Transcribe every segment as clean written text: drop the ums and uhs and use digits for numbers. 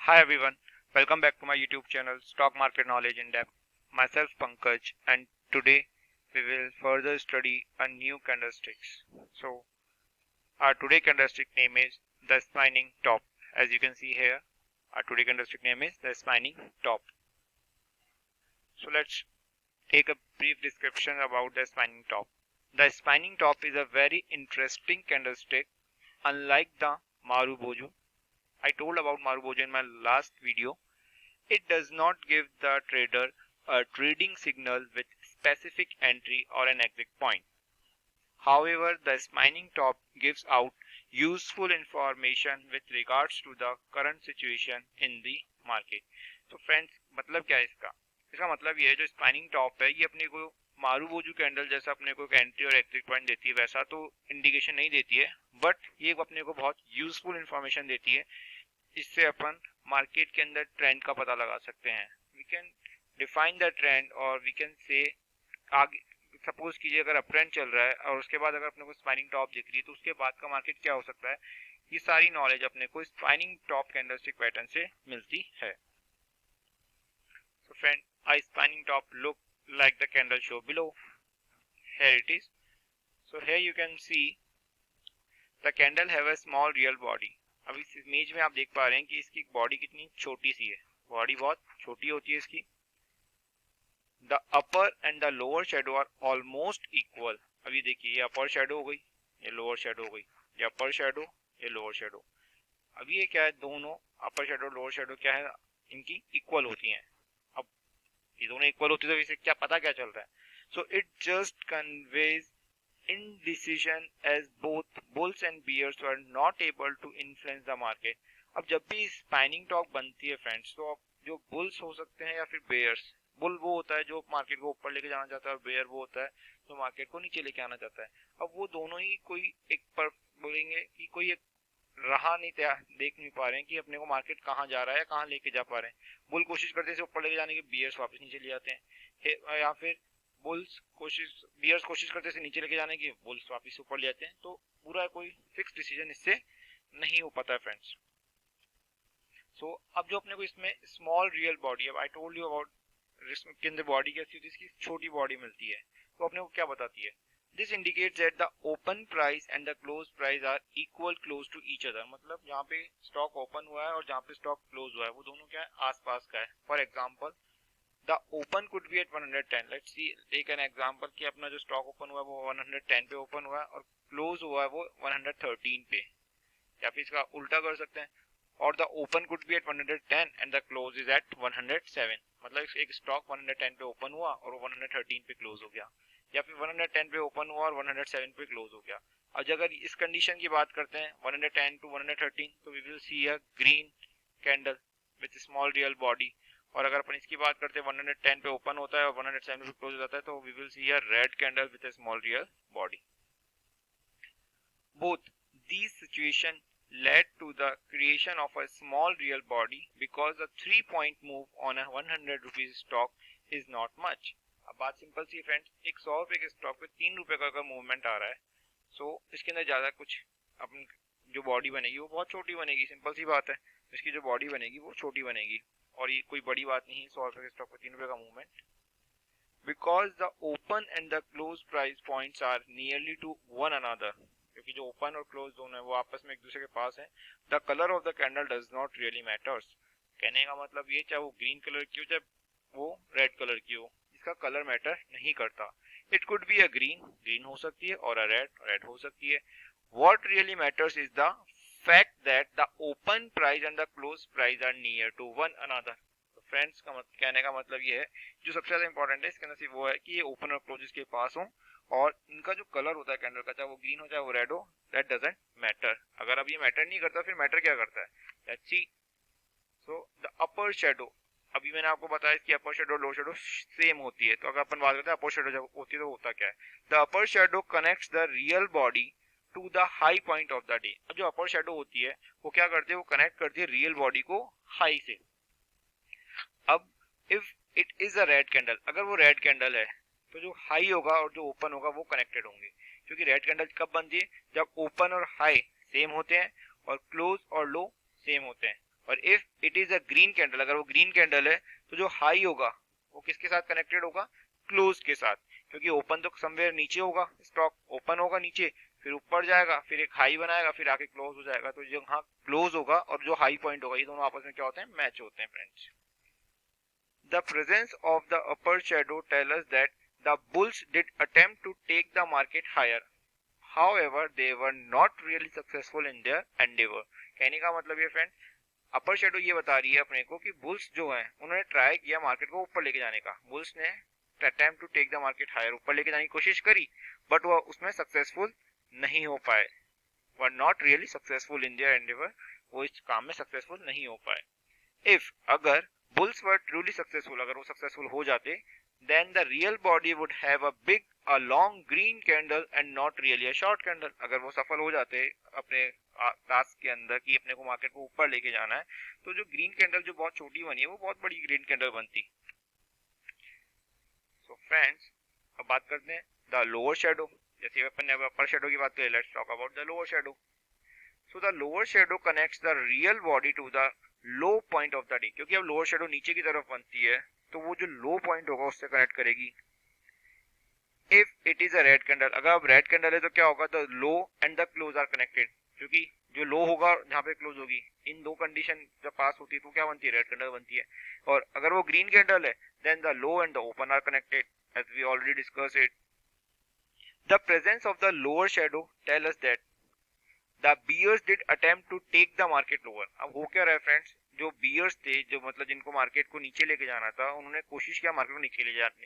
Hi everyone, welcome back to my YouTube channel Stock Market Knowledge in Depth. Myself Pankaj, and today we will further study a new candlesticks. So our today candlestick name is the spinning top. As you can see here, our today candlestick name is the spinning top. So let's take a brief description about the spinning top. The spinning top is a very interesting candlestick. Unlike the Marubozu, I told about Marubozu in my last video. It does not give the trader a trading signal with specific entry or an exit point. However, the spinning top gives out useful information with regards to the current situation in the market. तो friends मतलब क्या है इसका मतलब ये है जो spinning top है ये अपने को मारूबोजू कैंडल जैसा अपने को एंट्री और एग्जिट पॉइंट देती है वैसा तो इंडिकेशन नहीं देती है, बट ये अपने को बहुत यूजफुल इंफॉर्मेशन देती है। इससे अपन मार्केट के अंदर ट्रेंड का पता लगा सकते हैं। We can define the trend और वी कैन से आगे सपोज कीजिए अगर अप ट्रेंड चल रहा है और उसके बाद अगर अपने को स्पाइनिंग टॉप दिख रही है तो उसके बाद का मार्केट क्या हो सकता है, ये सारी नॉलेज अपने को स्पाइनिंग टॉप कैंडलस्टिक पैटर्न से मिलती है। So friend, a spinning top look like the candle show below. Here it is. So here you can see the candle have a small real body. अब इस image में आप देख पा रहे हैं कि इसकी बॉडी कितनी छोटी सी है, बॉडी बहुत छोटी होती है इसकी। The upper and the lower shadow are almost equal. अभी देखिए ये अपर शेडो हो गई, ये लोअर शेडो हो गई, ये अपर शेडो, ये लोअर शेडो। अभी ये क्या है, दोनों अपर शेडो लोअर शेडो क्या है, इनकी इक्वल होती हैं। अब ये दोनों इक्वल होती है तो इसे क्या पता क्या चल रहा है, so it just conveys indecision as both bulls and bears were not able to influence the market. अब जब भी स्पाइनिंग टॉप बनती है फ्रेंड्स तो जो बुल्स हो सकते हैं या फिर बेयर्स, बुल वो होता है जो मार्केट को ऊपर लेके जाना चाहता है और बेयर वो होता है जो मार्केट को नीचे लेके आना चाहता है। अब वो दोनों ही कोई एक पर बोलेंगे कि कोई एक रहा नहीं देख नहीं पा रहे हैं कि अपने को मार्केट कहाँ जा रहा है, कहाँ लेके जा पा रहे हैं। बुल कोशिश करते हैं ऊपर लेके जाने की, बियर्स वापस नीचे ले आते हैं, या फिर बियर्स कोशिश करते हैं नीचे लेके जाने की, बुल्स वापस ऊपर ले आते हैं। तो पूरा कोई फिक्स डिसीजन इससे नहीं हो पाता है फ्रेंड्स। सो अब जो अपने को इसमें स्मॉल रियल बॉडी, अब आई टोल्ड यू अबाउट के अंदर बॉडी कैसी होती है, इसकी छोटी बॉडी मिलती है। तो अपने को क्या बताती है, this indicates that the open price and the close price are equal close to each other. मतलब जहाँ पे स्टॉक ओपन हुआ है और जहाँ पे स्टॉक क्लोज हुआ है वो दोनों क्या है, आसपास का है। For example the open could be at 110. let's see, take an example कि अपना जो स्टॉक ओपन हुआ है वो 110 पे ओपन हुआ है और क्लोज हुआ है वो 113 पे, या फिर इसका उल्टा कर सकते हैं, और the open could be at 110 and the close is at 107। मतलब एक स्टॉक 110 पे ओपन हुआ और वो 113 पे क्लोज हो गया, या फिर 110 पे ओपन हुआ और 107 पे क्लोज हो गया। अब अगर इस कंडीशन की बात करते हैं 110 टू 113, तो we will see a green candle with small real body. और अगर अपन इसकी बात करते हैं 110 पे ओपन होता है और 107 पे क्लोज हो जाता है तो we will see a red candle with a small real body. Both these situation led to the creation of a small real body because the 3-point move on a 100 rupees stock is not much. अब बात simple सी friends, एक 100 रुपए के stock पे 3 रुपए का अगर movement आ रहा है, सो इसके अंदर ज्यादा कुछ अपन जो बॉडी बनेगी वो बहुत छोटी बनेगी, सिंपल सी बात है। इसकी जो बॉडी बनेगी वो छोटी बनेगी और ये कोई बड़ी बात नहीं है 100 रुपए के स्टॉक पे 3 रुपए का movement. Because the open and the close price points are nearly to one another, क्योंकि जो ओपन और क्लोज दोनों है वो आपस में एक दूसरे के पास है। The colour of the candle does not really matters. कहने का मतलब ये चाहे वो ग्रीन कलर की हो चाहे वो रेड कलर की हो, इसका कलर मैटर नहीं करता। It could be a green हो सकती है और अ रेड हो सकती है। What really matters is the fact that the open price and the close price are near to one another. तो फ्रेंड्स का कहने का मतलब ये है, जो सबसे ज्यादा इंपॉर्टेंट है इसके अंदर सिर्फ वो है कि ये ओपन और क्लोज के पास हो और इनका जो कलर होता है कैंडल का, चाहे वो ग्रीन हो चाहे वो रेड हो, दैट डजंट मैटर। अगर अब ये मैटर नहीं करता फिर मैटर क्या करता है, let's see. So the upper shadow, अभी मैंने आपको बताया इसकी अपर शेडो लोअर शेडो सेम होती है, तो अगर अपन बात करते हैं अपर शेडो जब होती है तो होता क्या है, the upper shadow connects the real body to the high point of the day. अब जो अपर शेडो होती है वो क्या करती है, वो कनेक्ट करती है रियल बॉडी को हाई से। अब if it is a red candle, अगर वो रेड कैंडल है तो जो हाई होगा और जो ओपन होगा वो कनेक्टेड होंगे, क्योंकि रेड कैंडल कब बनती है, जब ओपन और हाई सेम होते हैं और क्लोज और लो सेम होते हैं। और if it is a green candle, अगर वो ग्रीन कैंडल है तो जो हाई होगा वो किसके साथ कनेक्टेड होगा, क्लोज के साथ, क्योंकि ओपन तो समवेयर नीचे होगा, स्टॉक ओपन होगा नीचे, फिर ऊपर जाएगा, फिर एक हाई बनाएगा, फिर आके क्लोज हो जाएगा, तो जो हाँ क्लोज होगा और जो हाई पॉइंट होगा ये दोनों आपस में क्या होते हैं, मैच होते हैं friends. The presence of the upper shadow tells us that the bulls did attempt to take the market higher. However, they were not really successful in their endeavor. कहने का मतलब ये फ्रेंड, अपर शेडो ये बता रही है अपने को कि बुल्स जो हैं उन्होंने ट्राई किया मार्केट को ऊपर लेके जाने का, बुल्स ने attempt to take the market higher, ऊपर लेके जाने की कोशिश करी, बट वो उसमें सक्सेसफुल नहीं हो पाए, were not really successful in their Endeavour, वो इस काम में सक्सेसफुल नहीं हो पाए। इफ अगर bulls were truly successful, अगर वो सक्सेसफुल हो जाते, then the real body would have a long green candle and not really a short candle। अगर वो सफल हो जाते अपने टास्क के अंदर कि अपने को मार्केट को ऊपर लेके जाना है, तो जो ग्रीन कैंडल जो बहुत छोटी बनी है वो बहुत बड़ी ग्रीन कैंडल बनती। सो फ्रेंड्स, अब बात करते हैं द लोअर शेडो। जैसे अपन ने अपर शेडो की बात करी, let's talk about the lower shadow. So the lower shadow connects the real body to the low point of the day, क्योंकि अब लोअर शेडो नीचे की तरफ बनती है तो वो जो लो पॉइंट होगा उससे कनेक्ट करेगी। If it is a red candle, अगर अब रेड कैंडल है तो क्या होगा, the low and the close are connected, क्योंकि जो लो होगा जहाँ पे क्लोज होगी, इन दो कंडीशन जब पास होती है तो क्या बनती है, रेड कैंडल बनती है। और अगर वो ग्रीन कैंडल है then the low and the open are connected, as we already discuss it. The presence of the lower shadow tell us that The bears did attempt to take the market lower। अब हो क्या रहा है friends, जो bears थे, जो मतलब जिनको मार्केट को नीचे लेके जाना था, उन्होंने कोशिश किया मार्केट को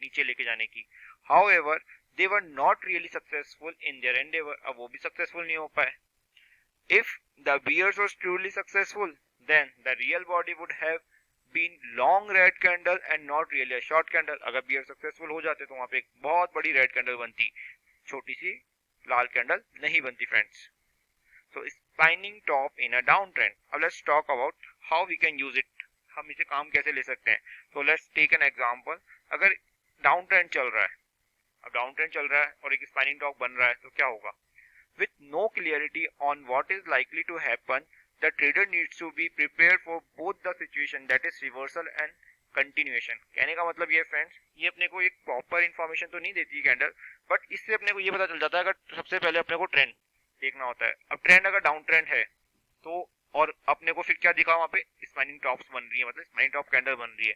नीचे लेके जाने की। However, they were not really successful in their endeavor। अब वो भी सक्सेसफुल नहीं हो पाए। If the bears was truly successful, then the real body would have been long red candle and not really a short candle। अगर beer successful हो जाते तो वहां पे एक बहुत बड़ी रेड कैंडल बनती, छोटी सी लाल कैंडल नहीं बनती friends. So spinning top in a downtrend। अब let's talk about how we can use it। हम इसे काम कैसे ले सकते हैं। So let's take an example। अगर डाउन ट्रेंड चल रहा है, अब डाउन ट्रेंड चल रहा है और एक स्पाइनिंग टॉप बन रहा है तो क्या होगा, with no clarity on what is likely to happen, the trader needs to be prepared for both the situation, that is reversal and continuation। कहने का मतलब ये फ्रेंड्स, ये अपने को एक प्रॉपर इंफॉर्मेशन तो नहीं देती कैंडल, बट इससे अपने को ये पता चल जाता है, अगर सबसे पहले अपने को ट्रेंड देखना होता है। अब ट्रेंड अगर डाउन ट्रेंड है तो, और अपने को फिर क्या दिखा, वहां पे स्पाइनिंग टॉप्स बन रही है, मतलब स्पाइनिंग टॉप कैंडल बन रही है,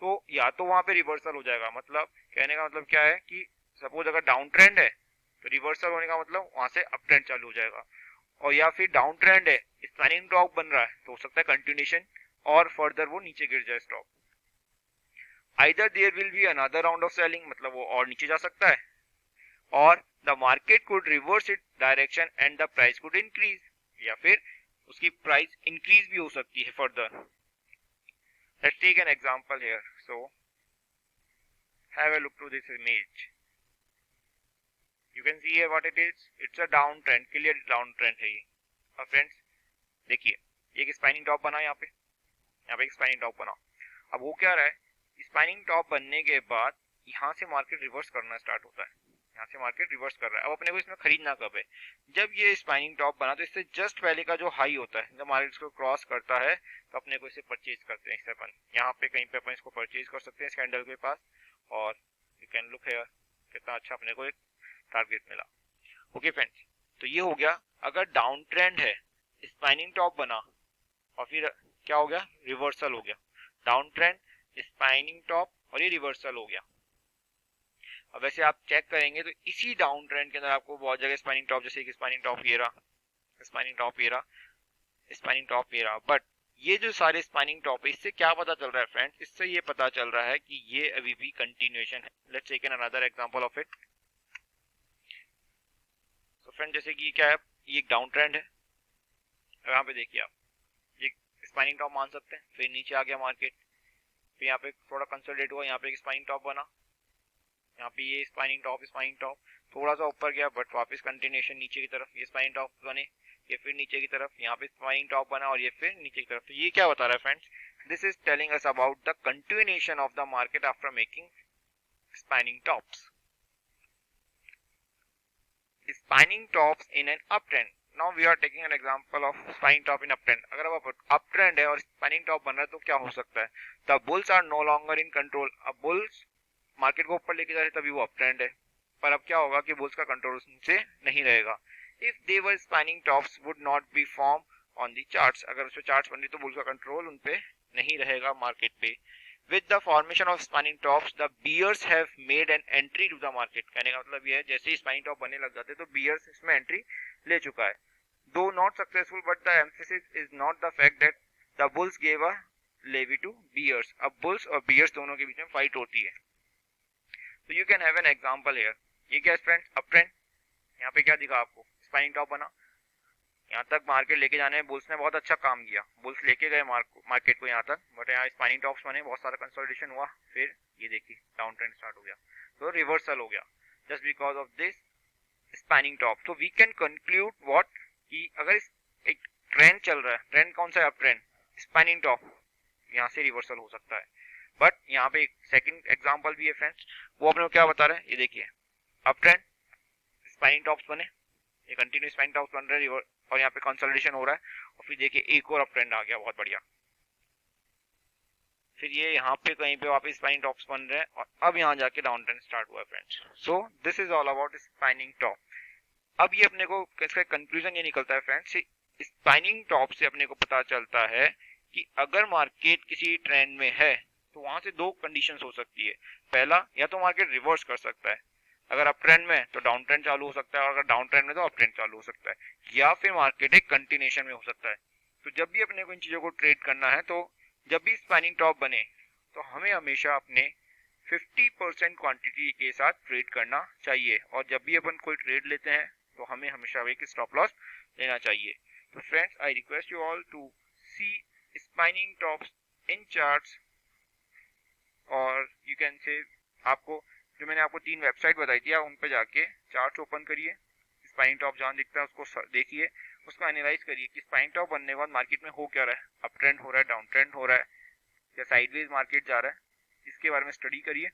तो या तो वहां पे रिवर्सल हो जाएगा। मतलब कहने का मतलब क्या है कि सपोज अगर डाउन ट्रेंड है तो रिवर्सल होने का मतलब वहां से अप ट्रेंड चालू हो जाएगा, और या फिर डाउन ट्रेंड है स्पाइनिंग टॉप बन रहा है तो हो सकता है कंटिन्यूएशन और फर्दर वो नीचे गिर जाए stock. Either there will be another round of selling, मतलब वो और नीचे जा सकता है, और the market could reverse its direction and the price could increase, या फिर उसकी प्राइस इंक्रीज भी हो सकती है further. Let's take an example here। So have a look to this image। You can see here what it is। It's a downtrend, clear downtrend है ये। अब फ्रेंड्स देखिए, एक स्पाइनिंग टॉप बना यहाँ पे एक स्पाइनिंग टॉप बना। अब वो क्या रहा है, स्पाइनिंग टॉप बनने के बाद यहाँ से मार्केट रिवर्स करना स्टार्ट होता है, यहाँ से मार्केट रिवर्स कर रहा है। अब अपने को इसमें खरीदना कब है, जब ये स्पाइनिंग टॉप बना तो इससे जस्ट पहले का जो हाई होता है, जब मार्केट इसको क्रॉस करता है तो अपने को इसे परचेज करते हैं। इससे अपन यहाँ पे कहीं पे अपन इसको परचेज कर सकते हैं इस कैंडल के पास, और यू कैन लुक हियर कितना अच्छा अपने को एक टारगेट मिला। ओके फ्रेंड्स, तो ये हो गया अगर डाउन ट्रेंड है, स्पाइनिंग टॉप बना और फिर क्या हो गया, रिवर्सल हो गया। डाउन ट्रेंड, स्पाइनिंग टॉप और ये रिवर्सल हो गया। अब वैसे आप चेक करेंगे तो इसी डाउन ट्रेंड के अंदर आपको बहुत जगह स्पाइनिंग टॉप, जैसे कि स्पाइनिंग टॉप ये रहा, स्पाइनिंग टॉप ये रहा, स्पाइनिंग टॉप ये रहा, बट ये जो सारे स्पाइनिंग टॉप है इससे क्या पता चल रहा है फ्रेंड्स, इससे ये पता चल रहा है कि ये अभी भी कंटिन्यूएशन है। Let's take an another example of it. So friend जैसे कि क्या है, ये एक डाउन ट्रेंड है, यहाँ पे देखिए आप ये स्पाइनिंग टॉप मान सकते हैं, फिर नीचे आ गया मार्केट, फिर यहाँ पे थोड़ा कंसोलिडेट हुआ, यहाँ पे एक स्पाइनिंग टॉप बना, यहाँ पे ये स्पाइनिंग टॉप थोड़ा सा ऊपर गया बट वापस कंटिन्यूएशन नीचे की तरफ, ये स्पाइनिंग टॉप बने, ये फिर नीचे की तरफ, यहाँ पे स्पाइनिंग टॉप बना और ये फिर नीचे की तरफ। तो ये क्या बता रहा है friends, this is telling us about the continuation of the market after making spinning tops. Spinning tops in an up trend, now we are taking an example of spinning top in up trend. अगर अब up trend है और spinning top बन रहा है तो क्या हो सकता है? The bulls are no longer in control. अब बुल्स मार्केट को ऊपर लेके जा रहे तभी वो अप ट्रेंड है, पर अब क्या होगा कि बुल्स का कंट्रोल उनसे नहीं रहेगा। If they were spinning tops would not be form on the charts. अगर उस पे चार्ट्स बन रही तो बुल्स का कंट्रोल उन पे नहीं रहेगा मार्केट पे। With the formation of spanning tops, the bears have made an entry to the market। कहने का मतलब ये है जैसे ही स्पाइनिंग टॉप बनने लग जाते तो bears इसमें एंट्री ले चुका है। Though not successful, but the emphasis is not the fact that the bulls gave a levy to bears। अब bulls और bears दोनों के बीच में फाइट होती है। So you can have an example here। ये क्या फ्रेंड्स? Up trend. यहाँ पे क्या दिखा आपको? स्पाइनिंग टॉप बना, यहाँ तक मार्केट लेके जाने में बुल्स ने बहुत अच्छा काम किया, बुल्स लेके गए मार्केट को यहाँ तक, बट यहाँ स्पाइनिंग टॉप्स बने, बहुत सारा कंसोलिडेशन हुआ, फिर ये देखिए डाउन ट्रेंड स्टार्ट हो गया, तो रिवर्सल हो गया just because of this spinning top. तो वी कैन कंक्लूड व्हाट कि अगर एक ट्रेंड चल रहा है, ट्रेंड कौन सा है? अप ट्रेंड, स्पाइनिंग टॉप, यहाँ से रिवर्सल हो सकता है। बट यहाँ पे एक सेकंड एग्जांपल भी है फ्रेंड्स, वो अपने को क्या बता रहे हैं, ये देखिए अप ट्रेंड, स्पाइनिंग टॉप्स बने, ये कंटिन्यू स्पाइनिंग टॉप्स बन रहे हैं और यहाँ पे कंसोलिडेशन हो रहा है, और फिर देखिए एक और अप ट्रेंड आ गया, बहुत बढ़िया। फिर ये यहाँ पे कहीं पे वापस स्पाइनिंग टॉप्स बन रहे हैं और अब यहाँ जाके डाउन ट्रेंड स्टार्ट हुआ है friends. So this is all about spinning top. अब ये अपने को इसका कंक्लूजन ये निकलता है फ्रेंड्स, स्पाइनिंग टॉप से अपने को पता चलता है कि अगर मार्केट किसी ट्रेंड में है तो वहां से दो कंडीशंस हो सकती है। पहला, या तो मार्केट रिवर्स कर सकता है, अगर अप ट्रेंड में तो डाउन ट्रेंड चालू हो सकता है, और अगर डाउन ट्रेंड में तो अप ट्रेंड चालू हो सकता है, या फिर मार्केट एक कंटिन्यूएशन में हो सकता है। तो जब भी अपने को इन चीजों को ट्रेड करना है, तो जब भी स्पाइनिंग टॉप बने तो हमें हमेशा अपने 50% क्वांटिटी के साथ ट्रेड करना चाहिए, और जब भी अपन कोई ट्रेड लेते हैं तो हमें हमेशा एक स्टॉप लॉस लेना चाहिए। तो friends, I request you all to see spinning tops in charts, और यू कैन से आपको जो मैंने आपको 3 वेबसाइट बताई थी, आप उन पे जाके चार्ट ओपन करिए, स्पाइनिंग टॉप जहां दिखता है उसको देखिए, उसको एनालाइज करिए कि स्पाइनिंग टॉप बनने के बाद मार्केट में हो क्या रहा है, अप ट्रेंड हो रहा है, डाउन ट्रेंड हो रहा है, या साइडवेज मार्केट जा रहा है, इसके बारे में स्टडी करिए।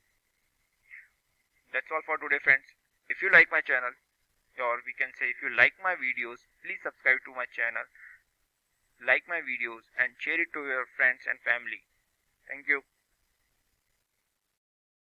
That's all for today friends. If you like my channel, or we can say if you like my videos, please subscribe to my channel, like my videos and share it to your friends and family. Thank you.